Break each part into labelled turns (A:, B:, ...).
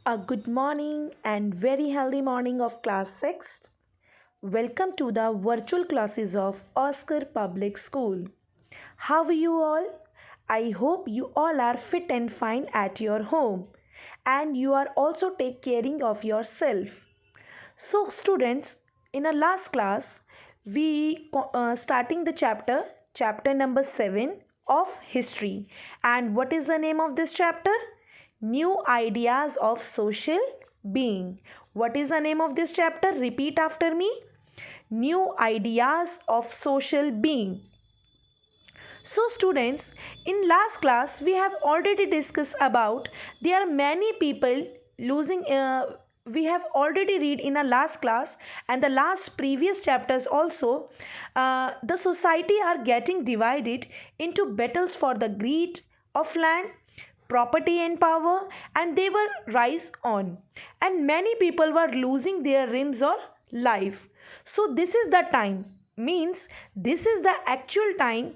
A: A good morning and very healthy morning of class 6th. Welcome to the virtual classes of Oscar Public School. How are you all? I hope you all are fit and fine at your home and you are also take caring of yourself. So students, in our last class we starting the chapter number 7 of history. And what is the name of this chapter? New ideas of social being. What is the name of this chapter? Repeat after me. New ideas of social being. So students, in last class we have already discussed about there are many people losing we have already read in the last class and the last previous chapters also. The society are getting divided into battles for the greed of land, property and power, and they were rise on, and many people were losing their rims or life. So this is the time, means this is the actual time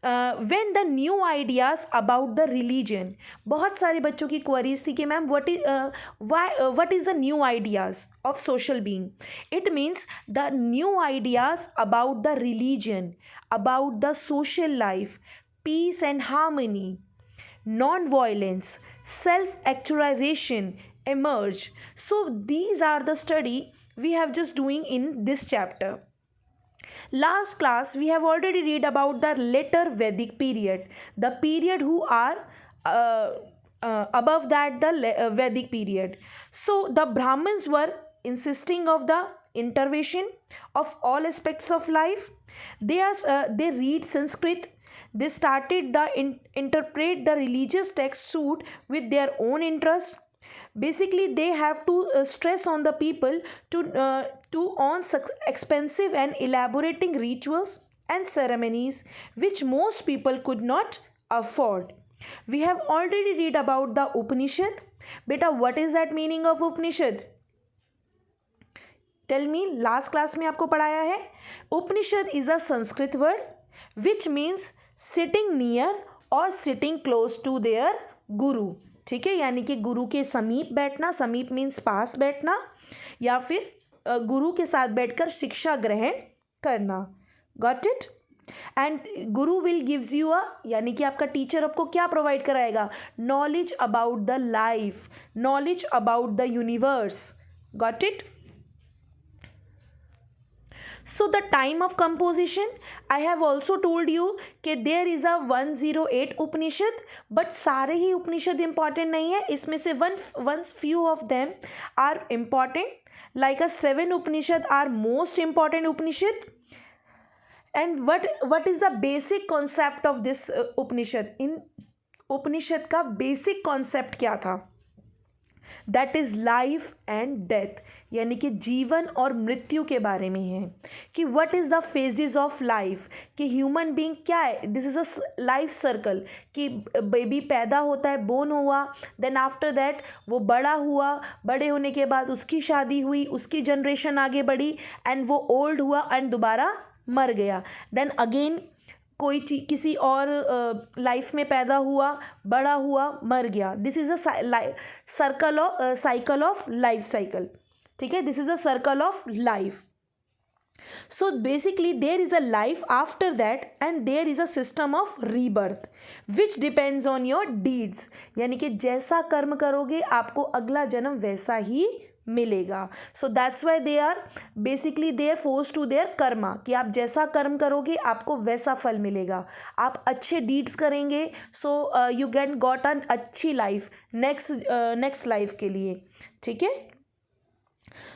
A: when the new ideas about the religion. बहुत सारे बच्चों की queries थी कि ma'am what is the new ideas of social being. It means the new ideas about the religion, about the social life, peace and harmony, non-violence, self-actualization emerge. So these are the study we have just doing in this chapter. Last class we have already read about the later Vedic period, the period who are uh, above that the Vedic period. So the Brahmins were insisting of the intervention of all aspects of life. They read Sanskrit. They started the interpret the religious text suit with their own interest. Basically they have to stress on the people to on expensive and elaborating rituals and ceremonies which most people could not afford. We have already read about the Upanishad. Beta, what is that meaning of Upanishad? Tell me, last class में आपको पढ़ाया है. Upanishad is a Sanskrit word which means sitting near और sitting close to there guru. ठीक है, यानी कि गुरु के समीप बैठना. समीप मीन्स पास बैठना या फिर गुरु के साथ बैठकर शिक्षा ग्रहण करना. Got it. And Guru will gives you अ, यानी कि आपका टीचर आपको क्या प्रोवाइड कराएगा? Knowledge about the life, knowledge about the universe. Got it. So the time of composition, I have also told you कि there is a 108 Upanishad, but सारे ही उपनिषद important नहीं है. इसमें से one few of them are important, like a 7 Upanishad are most important Upanishad. And what is the basic concept of this उपनिषद? इन उपनिषद का basic concept क्या था? That is life and death, यानी कि जीवन और मृत्यु के बारे में है कि what is the phases of life, कि ह्यूमन बीइंग क्या है. This is a life circle कि बेबी पैदा होता है, बोर्न हुआ, देन आफ्टर दैट वो बड़ा हुआ, बड़े होने के बाद उसकी शादी हुई, उसकी जनरेशन आगे बढ़ी एंड वो ओल्ड हुआ एंड दोबारा मर गया. देन अगेन कोई चीज किसी और लाइफ में पैदा हुआ, बड़ा हुआ, मर गया. This is a cycle of life cycle. ठीक है, this is a circle of life. So basically there is a life after that and there is a system of rebirth which depends on your deeds, यानी कि जैसा कर्म करोगे आपको अगला जन्म वैसा ही मिलेगा. So that's why they are basically they are force to their karma, कि आप जैसा कर्म करोगे आपको वैसा फल मिलेगा. आप अच्छे डीड्स करेंगे so you can got an अच्छी लाइफ नेक्स्ट लाइफ के लिए. ठीक है.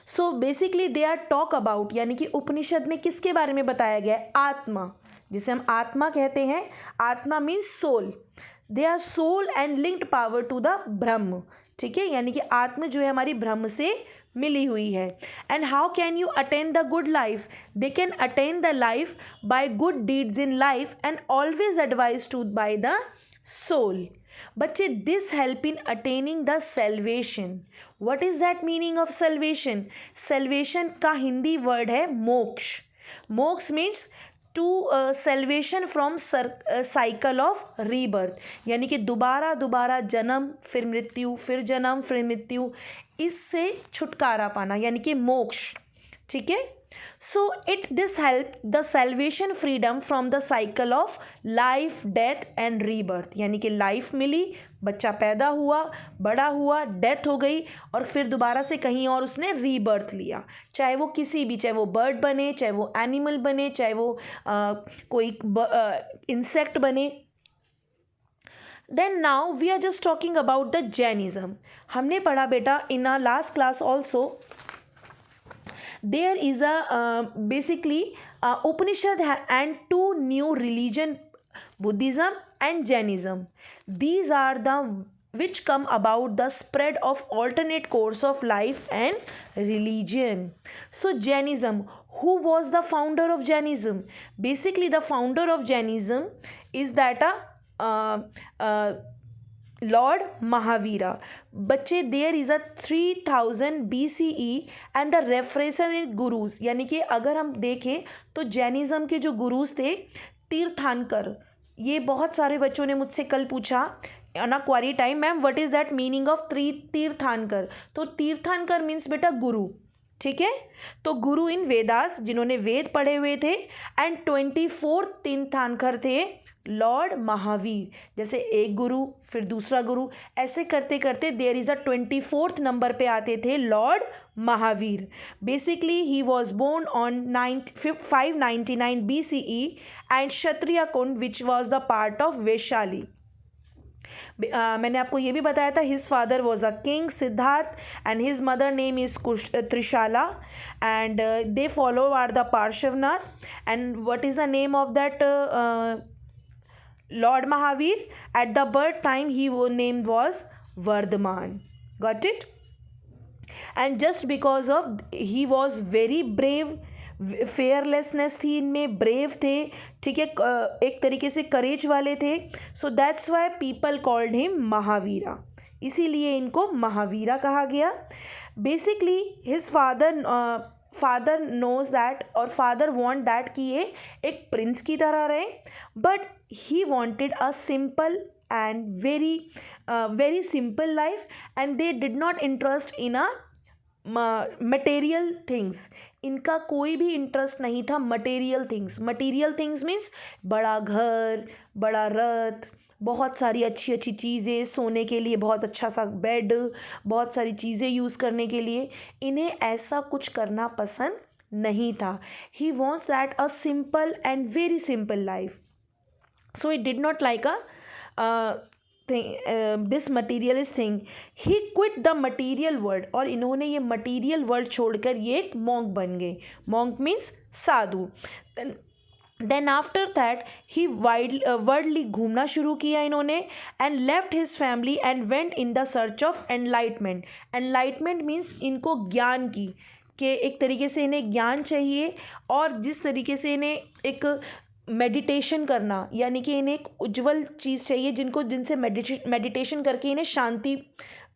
A: So basically they are talk about, यानी कि उपनिषद में किसके बारे में बताया गया है? आत्मा, जिसे हम आत्मा कहते हैं. Atma means soul. They are soul and linked power to the Brahma. ठीक है, यानी कि आत्मा जो है हमारी ब्रह्म से मिली हुई है. And how can you attain the good life? They can attain the life by good deeds in life and always advise to by the soul. बच्चे, this help in attaining the salvation. What is that meaning of salvation? Salvation का Hindi word है moksha. Moksha means to salvation from cycle of rebirth, यानी कि दोबारा दोबारा जन्म फिर मृत्यु फिर जन्म फिर मृत्यु, इससे छुटकारा पाना यानी कि मोक्ष। ठीक है, so it this help the salvation freedom from the cycle of life death and rebirth, यानी कि लाइफ मिली, बच्चा पैदा हुआ, बड़ा हुआ, डेथ हो गई और फिर दोबारा से कहीं और उसने रीबर्थ लिया, चाहे वो किसी भी, चाहे वो बर्ड बने, चाहे वो एनिमल बने, चाहे वो कोई इंसेक्ट बने। Then now we are just talking about the Jainism. हमने पढ़ा बेटा in our last class also, there is a basically Upanishad and two new religion, Buddhism and Jainism. These are the which come about the spread of alternate course of life and religion. So Jainism, who was the founder of Jainism? Basically the founder of Jainism is that lord Mahavira. बच्चे there is a 3000 BCE and the reference in gurus, यानी कि अगर हम देखें तो Jainism के जो गुरुज थे तीर्थांकर, ये बहुत सारे बच्चों ने मुझसे कल पूछा on a query time, ma'am what is that meaning of Tirthankar. तो तीर्थांकर मीन्स बेटा गुरु। ठीक है, तो गुरु इन वेदास, जिन्होंने वेद पढ़े हुए थे, एंड 24 तीर्थांकर थे लॉर्ड महावीर। जैसे एक गुरु फिर दूसरा गुरु, ऐसे करते करते there is a 24th number पे आते थे lord Mahavir. Basically he was born on 599 BCE and Kshatriya Kund which was the part of Vaishali. मैंने आपको ये भी बताया था, his father was a king Siddhartha and his mother name is Trishala and they follow are the Parshvanath. And what is the name of that Lord Mahavir? At the birth time, his name was Vardhaman. Got it? And just because of he was very brave, fearlessness थी इनमें, brave थे, ठीक है, एक तरीके से courage वाले थे, so that's why people called him Mahavira, इसीलिए इनको महावीरा कहा गया। Basically his father knows that और फादर वॉन्ट दैट कि ये एक प्रिंस की तरह रहे, but he wanted a simple and very simple life and they did not interest in a material things. इनका कोई भी इंटरेस्ट नहीं था material things. Material things means बड़ा घर, बड़ा रथ, बहुत सारी अच्छी अच्छी चीज़ें, सोने के लिए बहुत अच्छा सा बेड, बहुत सारी चीज़ें यूज़ करने के लिए, इन्हें ऐसा कुछ करना पसंद नहीं था। He wants that a simple and very simple life, so he did not like this materialist thing. He quit the material world, और इन्होंने ये मटीरियल वर्ल्ड छोड़कर ये एक मॉन्क बन गए। Monk means sadhu. Then after that he worldly घूमना शुरू किया इन्होंने, and left his family and went in the search of enlightenment. Enlightenment means इनको ज्ञान की, कि एक तरीके से इन्हें ज्ञान चाहिए, और जिस तरीके से इन्हें एक मेडिटेशन करना, यानी कि इन्हें एक उज्जवल चीज़ चाहिए जिनसे मेडिटेशन करके इन्हें शांति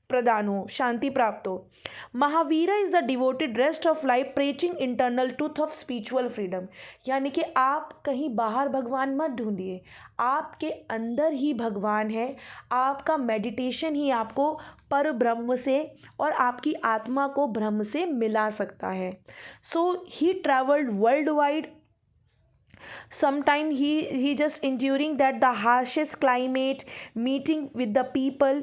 A: प्रदान हो, शांति प्राप्त हो। Mahavira is the devoted rest of life preaching internal truth of spiritual freedom, यानी कि आप कहीं बाहर भगवान मत ढूंढिए, आपके अंदर ही भगवान है। आपका मेडिटेशन ही आपको पर ब्रह्म से और आपकी आत्मा को ब्रह्म से मिला सकता है। So he travelled worldwide. Sometime he just enduring that the harshest climate, meeting with the people,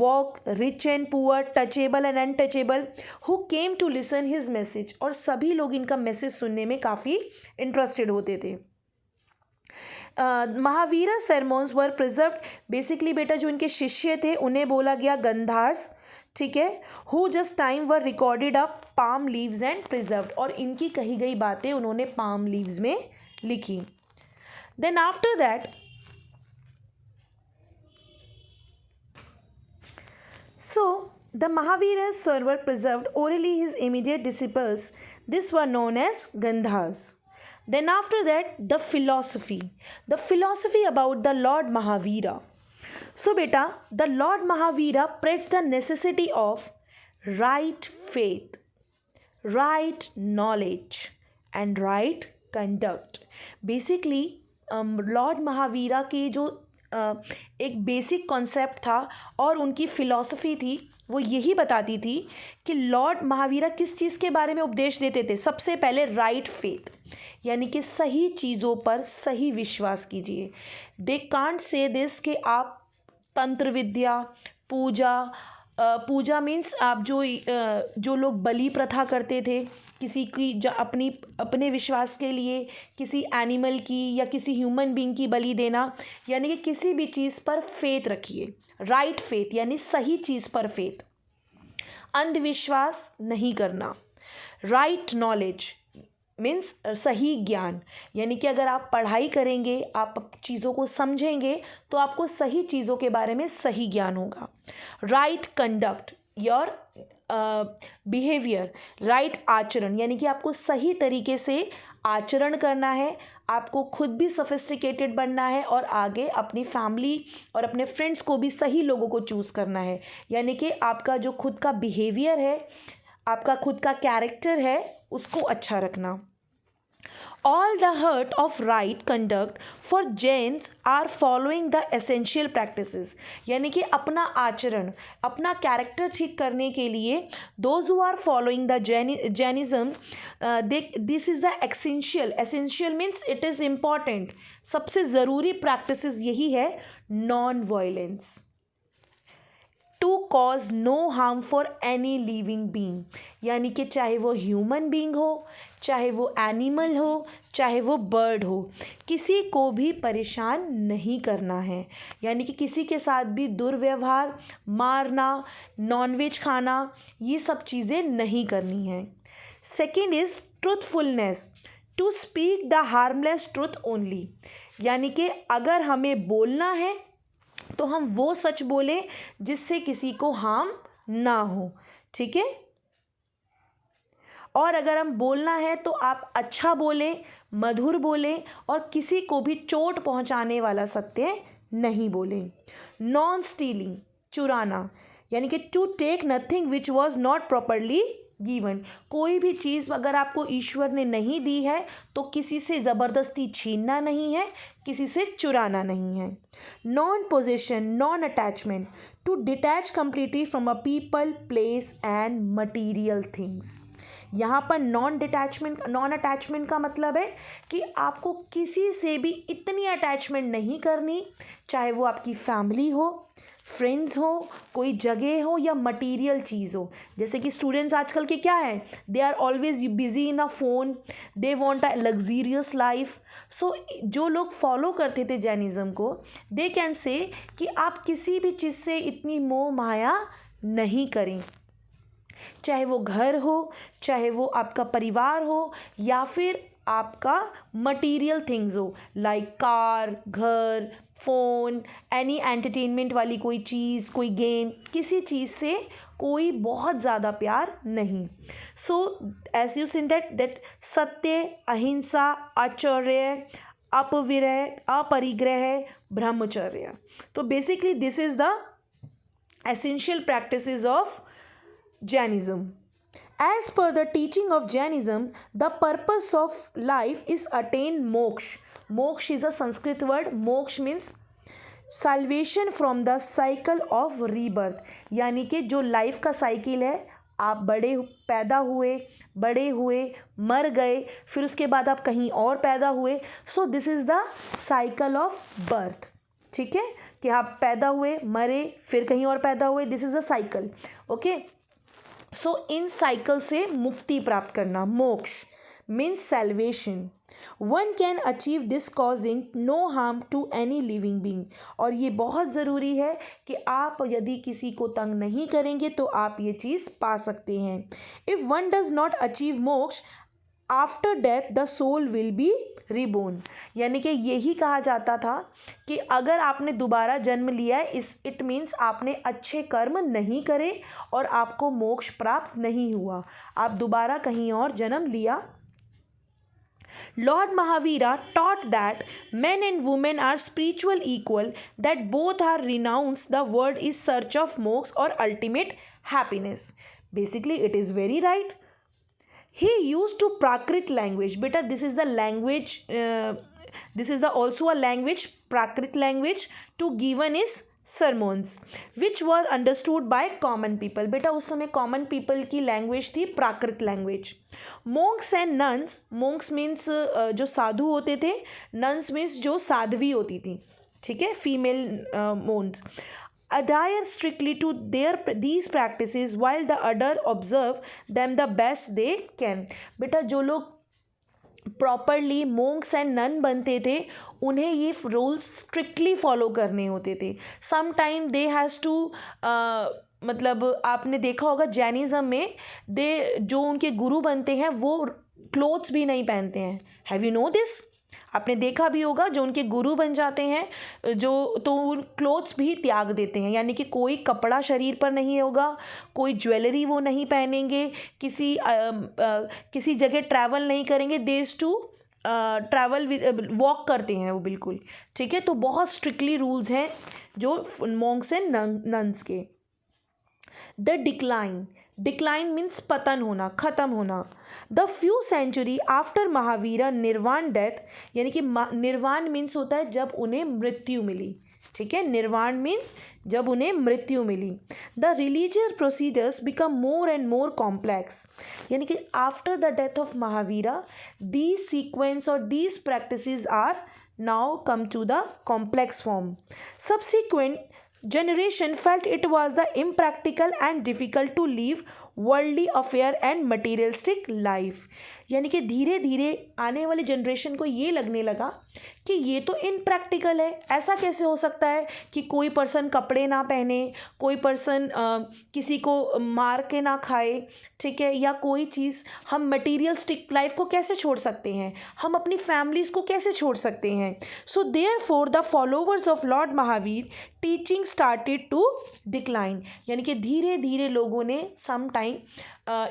A: walk rich and poor, touchable and untouchable, who came to listen his message, और सभी लोग इनका मैसेज सुनने में काफ़ी interested होते थे। Mahavira sermons were preserved, basically बेटा जो इनके शिष्य थे उन्हें बोला गया गंधार्स, ठीक है, who just time were recorded up palm leaves and preserved, और इनकी कही गई बातें उन्होंने पाम लीव्स में लिखी। Then after that so the Mahavira's were preserved orally his immediate disciples. This were known as Gandhas. Then after that the philosophy about the Lord Mahavira. So beta, the Lord Mahavira preached the necessity of right faith, right knowledge and right conduct. Basically Lord Mahavira के जो एक basic concept था और उनकी philosophy थी, वो यही बताती थी कि लॉर्ड महावीरा किस चीज़ के बारे में उपदेश देते थे। सबसे पहले राइट फेथ, यानी कि सही चीज़ों पर सही विश्वास कीजिए। दे कांट से दिस कि आप तंत्र विद्या, पूजा, पूजा मीन्स आप जो लोग बलि प्रथा करते थे किसी की अपने विश्वास के लिए, किसी एनिमल की या किसी ह्यूमन बीइंग की बलि देना, यानी कि किसी भी चीज़ पर फेथ रखिए। राइट फेथ यानी सही चीज़ पर फेथ, अंधविश्वास नहीं करना। राइट नॉलेज मीन्स सही ज्ञान, यानी कि अगर आप पढ़ाई करेंगे, आप चीज़ों को समझेंगे तो आपको सही चीज़ों के बारे में सही ज्ञान होगा। Right conduct, your behaviour, right आचरण, यानी कि आपको सही तरीके से आचरण करना है, आपको खुद भी सफिस्टिकेटेड बनना है और आगे अपनी फैमिली और अपने फ्रेंड्स को भी सही लोगों को चूज़ करना है। यानी कि आपका जो खुद का बिहेवियर है, आपका खुद का कैरेक्टर है, उसको अच्छा रखना। All the hurt of right conduct for Jains are following the essential practices, यानी कि अपना आचरण, अपना कैरेक्टर ठीक करने के लिए those who are following the Jainism, this is the essential means it is important, सबसे ज़रूरी practices यही है non violence, to cause no harm for any living being, यानी कि चाहे वो ह्यूमन बींग हो, चाहे वो एनिमल हो, चाहे वो बर्ड हो, किसी को भी परेशान नहीं करना है। यानी कि किसी के साथ भी दुर्व्यवहार, मारना, नॉनवेज खाना, ये सब चीज़ें नहीं करनी है। Second is truthfulness, to speak the harmless truth only, यानी कि अगर हमें बोलना है तो हम वो सच बोलें जिससे किसी को हार्म ना हो, ठीक है। और अगर हम बोलना है तो आप अच्छा बोलें, मधुर बोलें और किसी को भी चोट पहुंचाने वाला सत्य नहीं बोलें। नॉन स्टीलिंग, चुराना, यानी कि to take nothing which was not properly given, कोई भी चीज़ अगर आपको ईश्वर ने नहीं दी है तो किसी से ज़बरदस्ती छीनना नहीं है, किसी से चुराना नहीं है। Non possession, non attachment, to detach completely from a people, place and material things. यहाँ पर नॉन अटैचमेंट का मतलब है कि आपको किसी से भी इतनी अटैचमेंट नहीं करनी, चाहे वो आपकी फैमिली हो, फ्रेंड्स हो, कोई जगह हो या मटेरियल चीज़ हो। जैसे कि स्टूडेंट्स आजकल के क्या है, they are always busy in a phone, they want a luxurious life. So जो लोग फॉलो करते थे जैनिज़्म को, दे कैन से कि आप किसी भी चीज़ से इतनी मोह माया नहीं करें, चाहे वो घर हो, चाहे वो आपका परिवार हो या फिर आपका मटेरियल थिंग्स हो, लाइक कार, घर, फ़ोन, एनी एंटरटेनमेंट वाली कोई चीज़, कोई गेम, किसी चीज़ से कोई बहुत ज़्यादा प्यार नहीं। So as you seen that satya, ahimsa, आचर्य, अपविरय, अपरिग्रह, ब्रह्मचर्य। तो basically this is the essential practices of Jainism. As per the teaching of Jainism, the purpose of life is attain moksha. Moksha is a Sanskrit word. Moksha means salvation from the cycle of rebirth. यानी कि जो life का cycle है, आप पैदा हुए, बड़े हुए, मर गए, फिर उसके बाद आप कहीं और पैदा हुए। So this is the cycle of birth, ठीक है, कि आप पैदा हुए, मरे, फिर कहीं और पैदा हुए, this is a cycle, okay. So इन साइकिल से मुक्ति प्राप्त करना, moksha means salvation. One can achieve this causing no harm to any living being, और ये बहुत ज़रूरी है कि आप यदि किसी को तंग नहीं करेंगे तो आप ये चीज़ पा सकते हैं। If one does not achieve moksha after death the soul will be reborn, यानी कि यही कहा जाता था कि अगर आपने दोबारा जन्म लिया है, इट मीन्स आपने अच्छे कर्म नहीं करे और आपको मोक्ष प्राप्त नहीं हुआ, आप दोबारा कहीं और जन्म लिया। Lord Mahavira taught that men and women are spiritual equal, that both are renounced, the world is search of moksha or ultimate happiness. Basically it is very right. he used to Prakrit language. Beta, this is the language, this is the also a language, Prakrit language, to given his sermons, which were understood by common people. बेटा उस समय common people की language थी प्राकृत language. Monks and nuns, monks means जो साधु होते थे, nuns means जो साध्वी होती थी, ठीक है, female monks, adhere strictly to these practices while the other observe them the best they can. बेटा जो लोग प्रॉपरली मोंक्स एंड नन बनते थे उन्हें ये रूल्स स्ट्रिक्टली फॉलो करने होते थे. Some time they has to मतलब आपने देखा होगा जैनिज़्म में दे जो उनके गुरु बनते हैं वो क्लोथ्स भी नहीं पहनते हैं. Have you know this? आपने देखा भी होगा जो उनके गुरु बन जाते हैं जो तो उन क्लोथ्स भी त्याग देते हैं, यानी कि कोई कपड़ा शरीर पर नहीं होगा, कोई ज्वेलरी वो नहीं पहनेंगे, किसी जगह ट्रैवल नहीं करेंगे, देश टू ट्रैवल वॉक करते हैं वो बिल्कुल, ठीक है. तो बहुत स्ट्रिक्टली रूल्स हैं जो मॉन्क्स एंड नन्स के. द डिक्लाइन मीन्स पतन होना, ख़त्म होना. The few century after Mahavira nirvana death, यानी कि निर्वाण मीन्स होता है जब उन्हें मृत्यु मिली, ठीक है. निर्वाण मीन्स जब उन्हें मृत्यु मिली. The religious procedures become more and more complex, यानी कि after the death of Mahavira these sequence और these practices are now come to the complex form. Subsequent generation felt it was the impractical and difficult to live worldly affair and materialistic life. यानी कि धीरे धीरे आने वाली generation को ये लगने लगा कि ये तो इनप्रैक्टिकल है, ऐसा कैसे हो सकता है कि कोई पर्सन कपड़े ना पहने, कोई पर्सन किसी को मार के ना खाए, ठीक है, या कोई चीज़ हम मटीरियलिस्टिक लाइफ को कैसे छोड़ सकते हैं, हम अपनी फैमिलीज़ को कैसे छोड़ सकते हैं. So therefore the followers of lord Mahavir teaching started to decline, यानी कि धीरे धीरे लोगों ने सम टाइम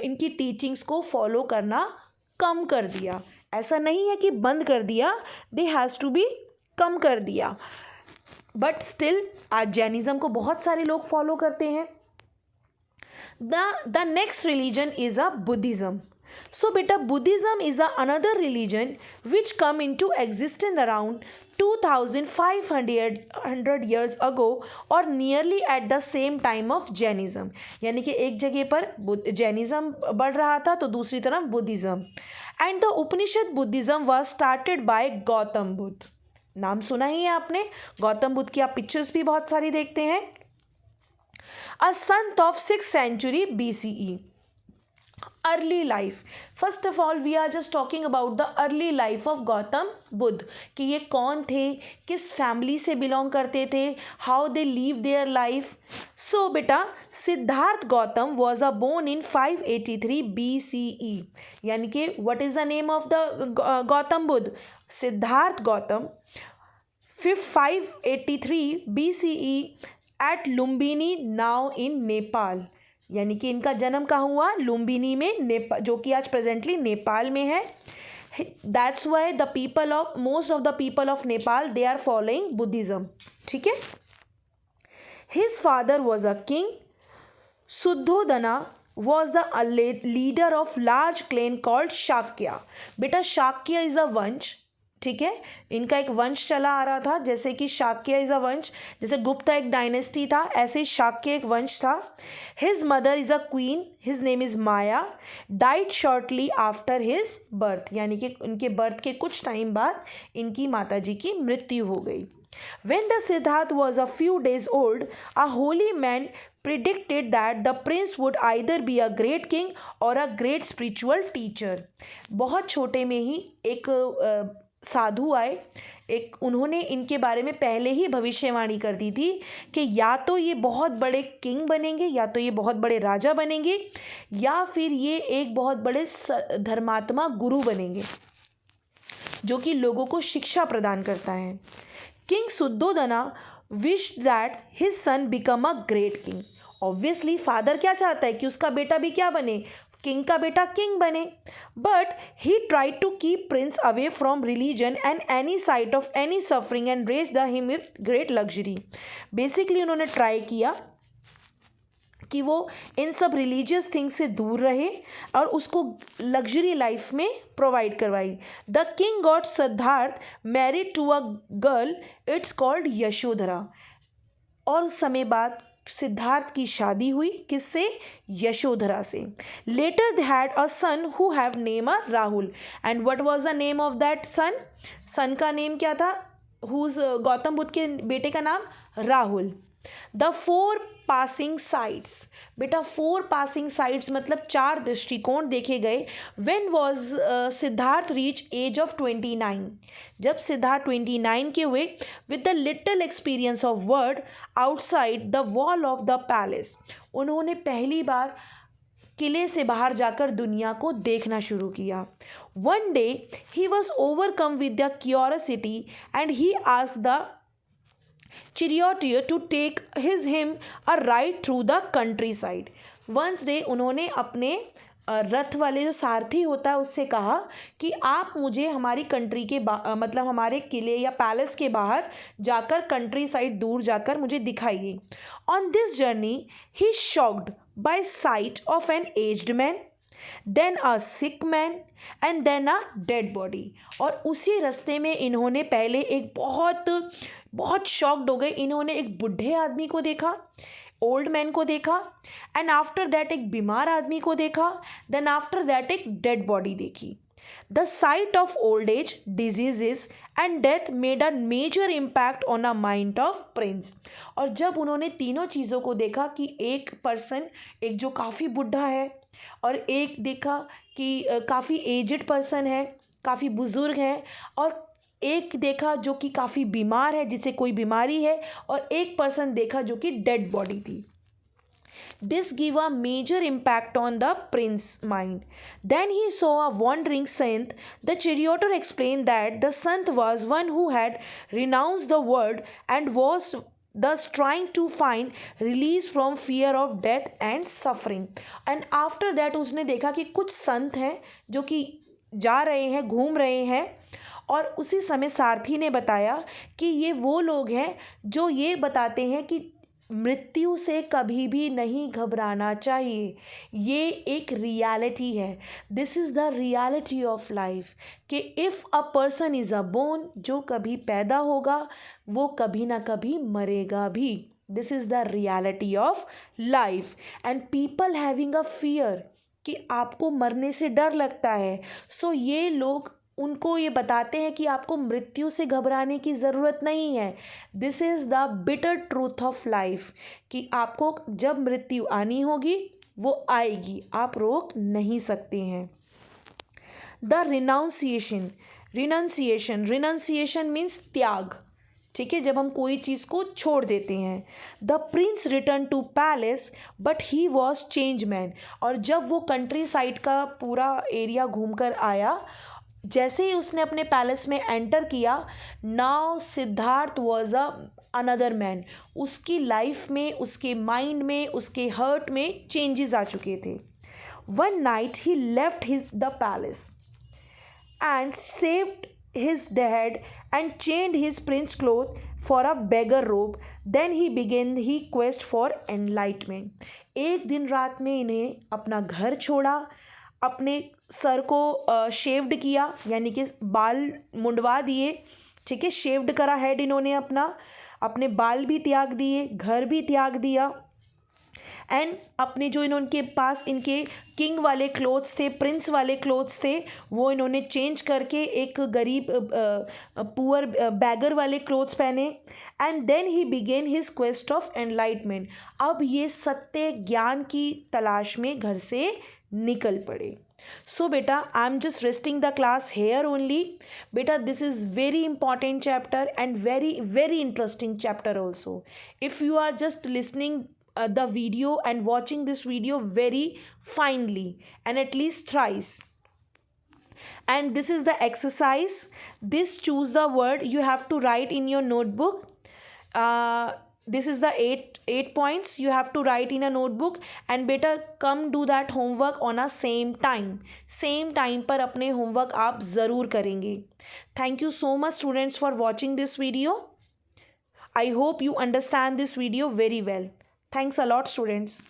A: इनकी टीचिंग्स को फॉलो करना कम कर दिया. ऐसा नहीं है कि बंद कर दिया, दे हैज़ टू बी कम कर दिया, बट स्टिल आज जैनिज़्म को बहुत सारे लोग फॉलो करते हैं. The next religion is a Buddhism. So beta, Buddhism is another religion which come into existence around 2500 years ago or nearly at the same time of Jainism. यानी कि एक जगह पर जैनिज़्म बढ़ रहा था तो दूसरी तरफ Buddhism. And the Upanishad Buddhism was started by Gautam Buddha. नाम सुना ही है आपने, गौतम बुद्ध की आप पिक्चर्स भी बहुत सारी देखते हैं. A son of 6th century BCE. Early life. First of all we are just talking about the early life of Gautam Buddha, कि ये कौन थे, किस फैमिली से बिलोंग करते थे, how they live their life. So बेटा Siddhartha Gautama was a born in 583 BCE, यानी कि what is the name of the Gautama Buddha? Siddhartha Gautama. 583 BCE at Lumbini now in Nepal, यानी कि इनका जन्म कहाँ हुआ? लुम्बिनी में, नेपाल, जो कि आज प्रेजेंटली नेपाल में है. That's why the people of most of the people of Nepal they are following Buddhism, ठीक है. His father was a king. Shuddhodana was the leader of large clan called Shakya. बेटा शाक्य इज़ अ वंश, ठीक है, इनका एक वंश चला आ रहा था, जैसे कि शाक्य इज़ अ वंश, जैसे गुप्ता एक डायनेस्टी था, ऐसे शाक्य एक वंश था. His mother is a queen, his name is Maya, died shortly after his birth, यानी कि उनके बर्थ के कुछ टाइम बाद इनकी माताजी की मृत्यु हो गई. When the Siddharth was a few days old, a holy man predicted that the prince would either be a great king or a great spiritual teacher. बहुत छोटे में ही एक साधु आए, उन्होंने इनके बारे में पहले ही भविष्यवाणी कर दी थी कि या तो ये बहुत बड़े किंग बनेंगे, या तो ये बहुत बड़े राजा बनेंगे, या फिर ये एक बहुत बड़े धर्मात्मा गुरु बनेंगे जो कि लोगों को शिक्षा प्रदान करता है. King Shuddhodana wished that his son become a great king. Obviously father क्या चाहता है कि उसका बेटा भी क्या बने? किंग का बेटा किंग बने. But he tried to keep prince away from religion and any sight of any suffering and raise the him with great luxury. Basically उन्होंने ट्राई किया कि वो इन सब रिलीजियस थिंग्स से दूर रहे और उसको लग्जरी लाइफ में प्रोवाइड करवाई. The king got Siddhartha married to a girl, it's called Yashodhara. और उस समय बाद सिद्धार्थ की शादी हुई किससे? यशोधरा से. Later they had a son who have name a Rahul. And what was the name of that son? Son का नेम क्या था? गौतम बुद्ध के बेटे का नाम Rahul. The four passing sides. बेटा 4 पासिंग साइड्स मतलब 4 दृष्टिकोण देखे गए. When was Siddhartha reach age of 29. जब सिद्धार्थ 29 के हुए. With the little experience of world outside the wall of the palace. उन्होंने पहली बार किले से बाहर जाकर दुनिया को देखना शुरू किया. One day he was overcome with the curiosity and he asked the charioteer to take him a ride through the countryside. Once day उन्होंने अपने रथ वाले जो सारथी होता है उससे कहा कि आप मुझे हमारी कंट्री के मतलब हमारे किले या पैलेस के बाहर जाकर कंट्री साइड दूर जाकर मुझे दिखाइए. On this journey he shocked by sight of an aged man, then a sick man and then a dead body. और उसी रास्ते में इन्होंने पहले एक बहुत शॉक्ड हो गए. इन्होंने एक बूढ़े आदमी को देखा, ओल्ड मैन को देखा, एंड आफ्टर दैट एक बीमार आदमी को देखा, देन आफ्टर दैट एक डेड बॉडी देखी. The sight of old age, diseases and death made a major impact on a mind of prince. और जब उन्होंने तीनों चीज़ों को देखा कि एक पर्सन, एक जो काफ़ी बूढ़ा है, और एक देखा कि काफ़ी एजड पर्सन है, काफ़ी बुज़ुर्ग है, और एक देखा जो कि काफ़ी बीमार है, जिसे कोई बीमारी है, और एक पर्सन देखा जो कि डेड बॉडी थी. This gave a major impact on the prince's mind. Then he saw a wandering saint. The charioteer explained that the saint was one who had renounced the world and was thus trying to find release from fear of death and suffering. And after that उसने देखा कि कुछ संत हैं जो कि जा रहे हैं, घूम रहे हैं, और उसी समय सारथी ने बताया कि ये वो लोग हैं जो ये बताते हैं कि मृत्यु से कभी भी नहीं घबराना चाहिए. ये एक रियलिटी है. This is the reality of life कि if a person is a born, जो कभी पैदा होगा वो कभी ना कभी मरेगा भी. This is the reality of life. And people having a fear कि आपको मरने से डर लगता है, सो ये लोग उनको ये बताते हैं कि आपको मृत्यु से घबराने की ज़रूरत नहीं है. This is the bitter truth of life कि आपको जब मृत्यु आनी होगी वो आएगी, आप रोक नहीं सकते हैं. The renunciation. रिनाउंसिएशन मीन्स त्याग. ठीक है, जब हम कोई चीज़ को छोड़ देते हैं. The prince return to palace but he was change man. और जब वो कंट्री साइड का पूरा एरिया घूम कर आया, जैसे ही उसने अपने पैलेस में एंटर किया, now Siddharth was another man. उसकी लाइफ में, उसके माइंड में, उसके हर्ट में चेंजेस आ चुके थे. One night he left the palace and saved his head and chained his prince cloth for a beggar robe. Then he began his quest for enlightenment. एक दिन रात में इन्हें अपना घर छोड़ा, अपने सर को शेव्ड किया, यानी कि बाल मुंडवा दिए. ठीक है, शेव्ड करा हेड इन्होंने अपना, अपने बाल भी त्याग दिए, घर भी त्याग दिया, एंड अपने जो इनके पास इनके किंग वाले क्लोथ्स थे, प्रिंस वाले क्लोथ्स थे, वो इन्होंने चेंज करके एक गरीब पुअर बैगर वाले क्लोथ्स पहने. And then he began his quest of enlightenment. अब ये सत्य ज्ञान की तलाश में घर से निकल पड़े. So beta, I'm just resting the class here only. Beta, this is very important chapter and very interesting chapter also. If you are just listening the video and watching this video very finely and at least thrice. And this is the exercise. This choose the word you have to write in your notebook. This is the eight points you have to write in a notebook. And beta, come do that homework on a same time पर अपने homework आप ज़रूर करेंगे. Thank you so much students for watching this video. I hope you understand this video very well. Thanks a lot students.